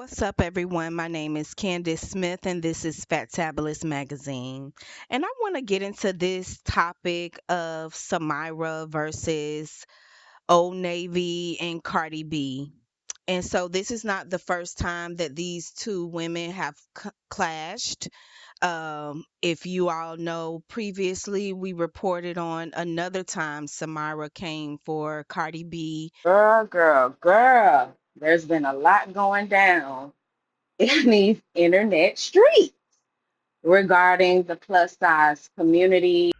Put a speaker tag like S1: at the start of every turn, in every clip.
S1: What's up, everyone? My name is Candice Smith, and this is Fatabulous Magazine. And I want to get into this topic of Samyra versus Old Navy and Cardi B. And so, this is not the first time that these two women have clashed. If you all know, previously we reported on another time Samyra came for Cardi B.
S2: Girl. There's been a lot going down in these internet streets regarding the plus size community.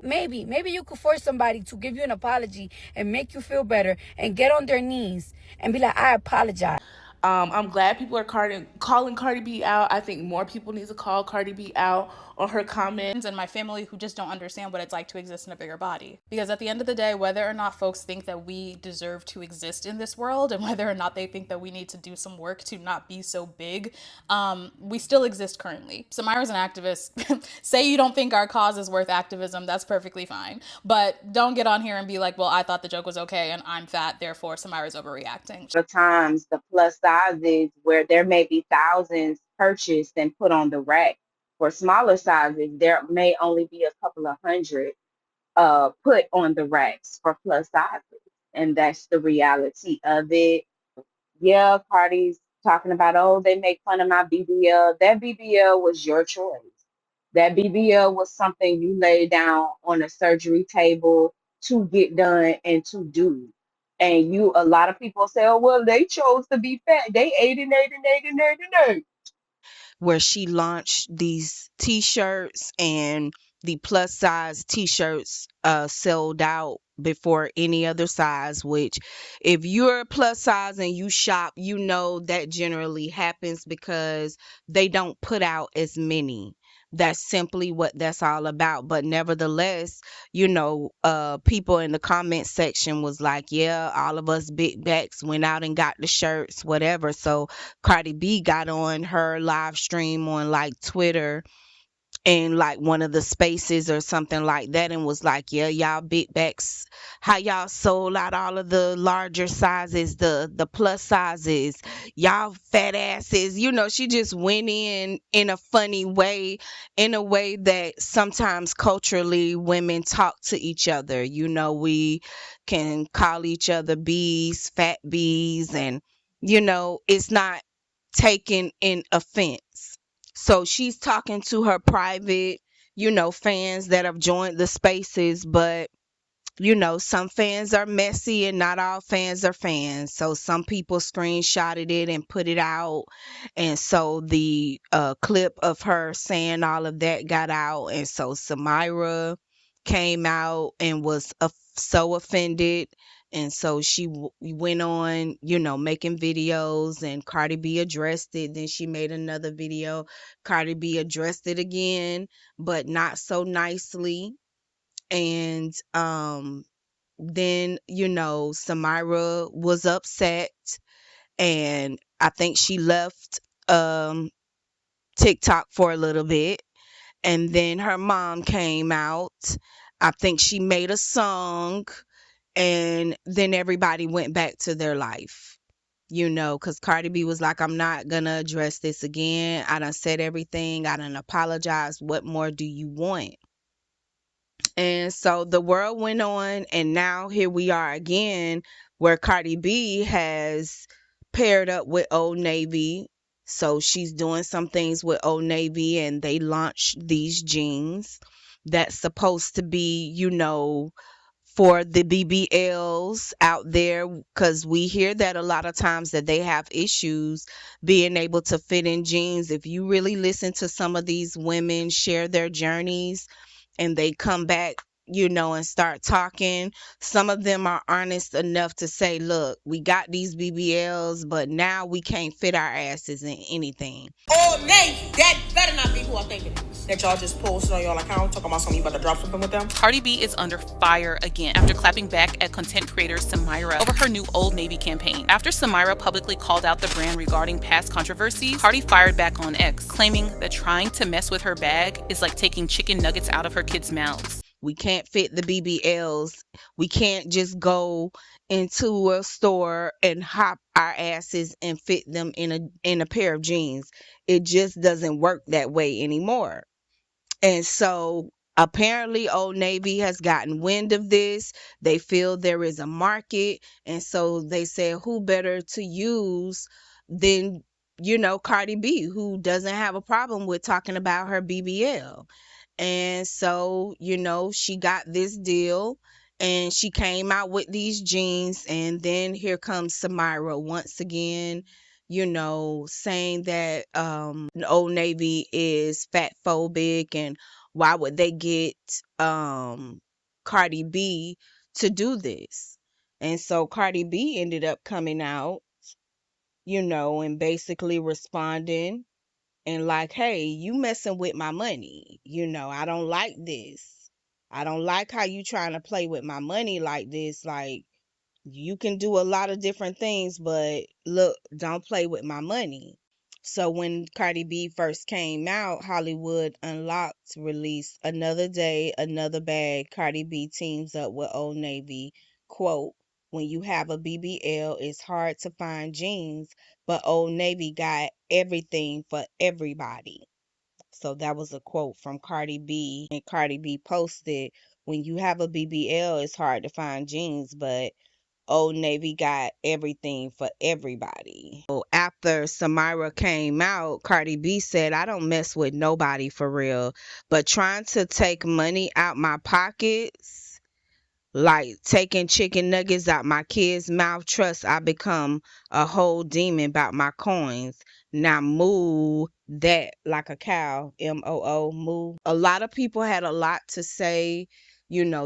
S3: Maybe you could force somebody to give you an apology and make you feel better and get on their knees and be like, I apologize.
S4: I'm glad people are calling Cardi B out. I think more people need to call Cardi B out on her comments.
S5: And my family who just don't understand what it's like to exist in a bigger body. Because at the end of the day, whether or not folks think that we deserve to exist in this world and whether or not they think that we need to do some work to not be so big, we still exist currently. Samyra's an activist. Say you don't think our cause is worth activism, that's perfectly fine. But don't get on here and be like, well, I thought the joke was okay and I'm fat, therefore Samyra's overreacting.
S2: The times the plus sizes where there may be thousands purchased and put on the rack. For smaller sizes, there may only be a couple of hundred put on the racks for plus sizes. And that's the reality of it. Yeah, Cardi's talking about, oh, they make fun of my BBL. That BBL was your choice. That BBL was something you laid down on a surgery table to get done and to do. And a lot of people say, oh, well, they chose to be fat. They ate and ate and ate and ate and ate.
S1: Where she launched these t-shirts, and the plus size t-shirts sold out before any other size, which if you're plus size and you shop, you know that generally happens because they don't put out as many. That's simply what that's all about. But nevertheless, people in the comment section was like, yeah, all of us big backs went out and got the shirts, whatever. So Cardi B got on her live stream on like Twitter and like one of the spaces or something like that, and was like, yeah, y'all big backs, how y'all sold out all of the larger sizes, the plus sizes, y'all fat asses. She just went in a funny way, in a way that sometimes culturally women talk to each other. We can call each other bees, fat bees, and it's not taken in offense. So she's talking to her private, fans that have joined the spaces, but some fans are messy and not all fans are fans. So some people screenshotted it and put it out. And so the clip of her saying all of that got out. And so Samyra came out and was so offended. And so she went on, making videos, and Cardi B addressed it. Then she made another video. Cardi B addressed it again, but not so nicely. And then Samyra was upset, and I think she left TikTok for a little bit, and then her mom came out. I think she made a song, and then everybody went back to their life. Because Cardi B was like, I'm not gonna address this again. I done said everything. I done apologized. What more do you want? And so the world went on, and now here we are again, where Cardi B has paired up with Old Navy. So she's doing some things with Old Navy, and they launched these jeans that's supposed to be, for the BBLs out there, because we hear that a lot of times that they have issues being able to fit in jeans. If you really listen to some of these women share their journeys, and they come back, and start talking, some of them are honest enough to say, look, we got these BBLs, but now we can't fit our asses in anything.
S6: Oh, Nate, that better not be who I'm thinking it is. That y'all just posted on y'all account talking about something you about to drop something with them.
S4: Cardi B is under fire again after clapping back at content creator Samyra over her new Old Navy campaign. After Samyra publicly called out the brand regarding past controversies, Cardi fired back on X, claiming that trying to mess with her bag is like taking chicken nuggets out of her kids' mouths.
S1: We can't fit the BBLs. We can't just go into a store and hop our asses and fit them in a pair of jeans. It just doesn't work that way anymore. And so apparently Old Navy has gotten wind of this. They feel there is a market. And so they said, who better to use than, Cardi B, who doesn't have a problem with talking about her BBL. And so, she got this deal and she came out with these jeans. And then here comes Samyra once again, saying that Old Navy is fat phobic and why would they get Cardi B to do this? And so Cardi B ended up coming out, and basically responding and like, hey, you messing with my money. I don't like this. I don't like how you trying to play with my money like this. Like, you can do a lot of different things, but look, don't play with my money. So when Cardi B first came out, Hollywood Unlocked released Another Day, Another Bag. Cardi B teams up with Old Navy. Quote, when you have a BBL, it's hard to find jeans, but Old Navy got everything for everybody. So that was a quote from Cardi B. And Cardi B posted, when you have a BBL, it's hard to find jeans, but Old Navy got everything for everybody. So after Samyra came out, Cardi B said, I don't mess with nobody for real, but trying to take money out my pockets, like taking chicken nuggets out my kids' mouth, trust I become a whole demon about my coins. Now moo that like a cow, MOO, moo. A lot of people had a lot to say.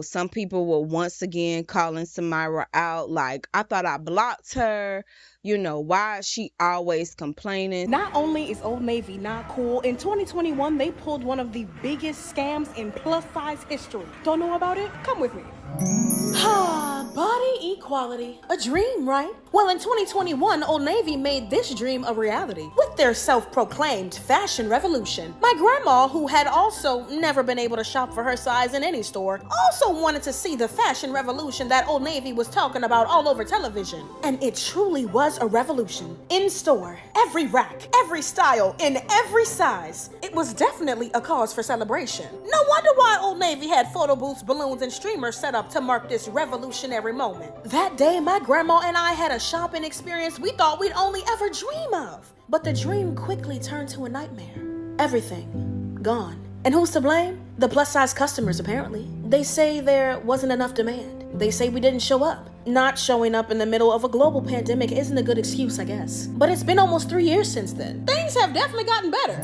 S1: Some people were once again calling Samyra out, like, I thought I blocked her. Why is she always complaining?
S7: Not only is Old Navy not cool, in 2021 they pulled one of the biggest scams in plus size history. Don't know about it? Come with me. Body equality. A dream, right? Well, in 2021, Old Navy made this dream a reality with their self-proclaimed fashion revolution. My grandma, who had also never been able to shop for her size in any store, also wanted to see the fashion revolution that Old Navy was talking about all over television. And it truly was a revolution. In store, every rack, every style, in every size. It was definitely a cause for celebration. No wonder why Old Navy had photo booths, balloons, and streamers set up to mark this revolutionary moment. That day, my grandma and I had a shopping experience we thought we'd only ever dream of. But the dream quickly turned to a nightmare. Everything gone. And who's to blame? The plus size customers, apparently. They say there wasn't enough demand. They say we didn't show up. Not showing up in the middle of a global pandemic isn't a good excuse, I guess. But it's been almost 3 years since then. Things have definitely gotten better.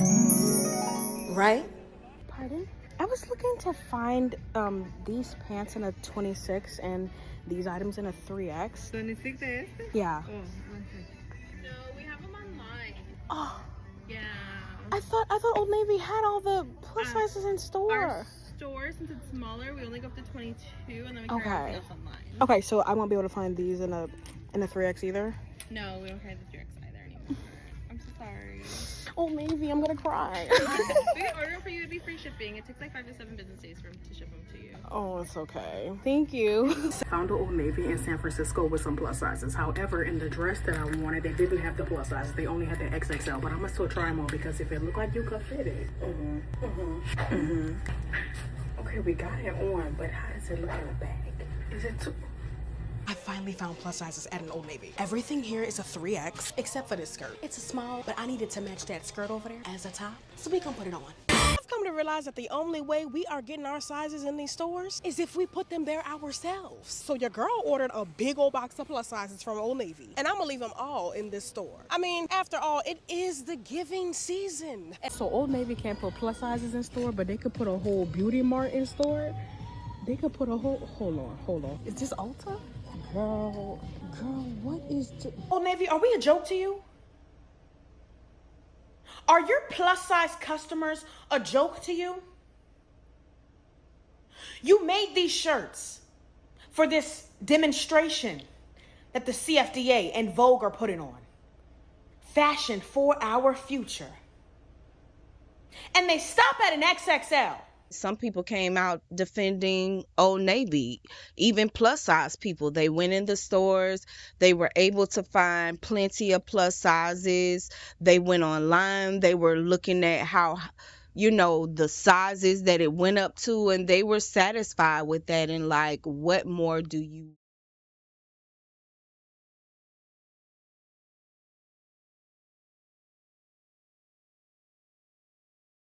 S7: Right? Pardon? I was looking to find these pants in a 26 and these items in a 3X.
S8: 26 de este?
S7: Yeah.
S8: Oh, one second. No, we have them online.
S7: Oh.
S8: Yeah.
S7: I thought Old Navy had all the plus sizes in store.
S8: Our store, since it's smaller, we only go up to 22, and then we carry everything else online.
S7: Okay, so I won't be able to find these in a 3X either?
S8: No, we don't carry the 3X either anymore. I'm so sorry.
S7: Old Navy, I'm gonna cry.
S8: We can order them for you. It'd be free shipping. It takes like 5 to 7 business days for them to ship them to you.
S7: Oh, it's okay. Thank you.
S9: Found an Old Navy in San Francisco with some plus sizes. However, in the dress that I wanted, they didn't have the plus sizes. They only had the XXL, but I'm gonna still try them on because if it looked like you could fit it. Okay, we got it on, but how does it look in the bag? Is it too...
S7: I finally found plus sizes at an Old Navy. Everything here is a 3X, except for this skirt. It's a small, but I needed to match that skirt over there as a top, so we can put it on. I've come to realize that the only way we are getting our sizes in these stores is if we put them there ourselves. So your girl ordered a big old box of plus sizes from Old Navy, and I'm gonna leave them all in this store. I mean, after all, it is the giving season. So Old Navy can't put plus sizes in store, but they could put a whole beauty mart in store. They could put a whole, hold on. Is this Ulta? Girl, what is Old Navy, are we a joke to you? Are your plus size customers a joke to you? You made these shirts for this demonstration that the CFDA and Vogue are putting on. Fashion for our future. And they stop at an XXL.
S1: Some people came out defending Old Navy, even plus size people. They went in the stores, they were able to find plenty of plus sizes. They went online, they were looking at how, the sizes that it went up to, and they were satisfied with that. And like, what more do you